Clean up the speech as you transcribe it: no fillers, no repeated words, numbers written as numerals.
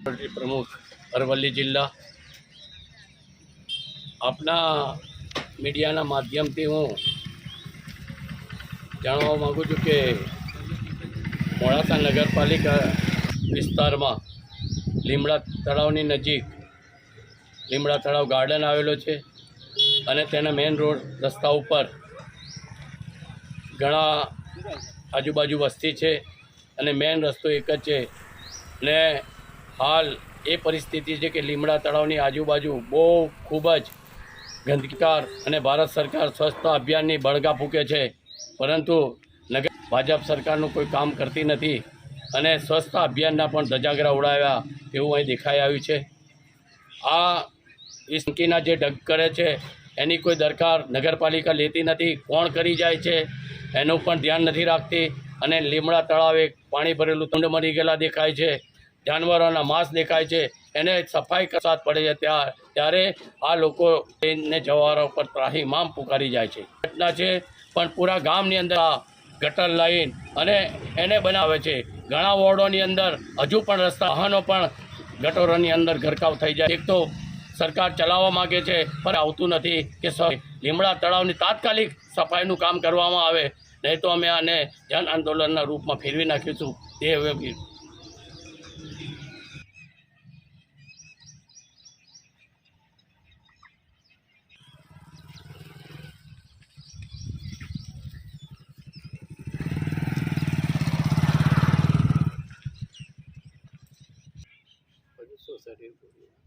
પ્રમુખ અરવલ્લી જિલ્લા આપના મીડિયાના માધ્યમથી હું જાણવા માગું છું કે મોડાસા નગરપાલિકા વિસ્તારમાં લીમડા તળાવની નજીક લીમડા તળાવ ગાર્ડન આવેલો છે અને તેના મેઇન રોડ રસ્તા ઉપર ઘણા આજુબાજુ વસ્તી છે અને મેઇન રસ્તો એક જ છે ને હાલ એ પરિસ્થિતિ છે કે લીમડા તળાવની આજુબાજુ બહુ ખૂબ જ ગંદકીકાર અને ભારત સરકાર સ્વચ્છતા અભિયાનની બળગા ફૂંકે છે, પરંતુ નગર ભાજપ સરકારનું કોઈ કામ કરતી નથી અને સ્વચ્છતા અભિયાનના પણ ધજાગરા ઉડાવ્યા એવું અહીં દેખાઈ આવ્યું છે। આ ગંદકીના જે ઢગ કરે છે એની કોઈ દરકાર નગરપાલિકા લેતી નથી, કોણ કરી જાય છે એનું પણ ધ્યાન નથી રાખતી અને લીમડા તળાવે પાણી ભરેલું તંડ મરી ગયેલા દેખાય છે, જાનવરોના માંસ દેખાય છે, એને સફાઈ કરસાત પડે છે ત્યારે આ લોકો એને જવારો પર ત્રાહિમામ પુકારી જાય છે। ઘટના છે પણ પૂરા ગામની અંદર આ ગટર લાઈન અને એને બનાવે છે। ઘણા વોર્ડોની અંદર હજુ પણ રસ્તા વાહનો પણ ગટરોની અંદર ગરકાવ થઈ જાય। એક તો સરકાર ચલાવવા માગે છે પણ આવતું નથી કે લીમડા તળાવની તાત્કાલિક સફાઈનું કામ કરવામાં આવે, નહીં તો અમે આને જન આંદોલનના રૂપમાં ફેરવી નાખીશું। તે હવે સોસાયટી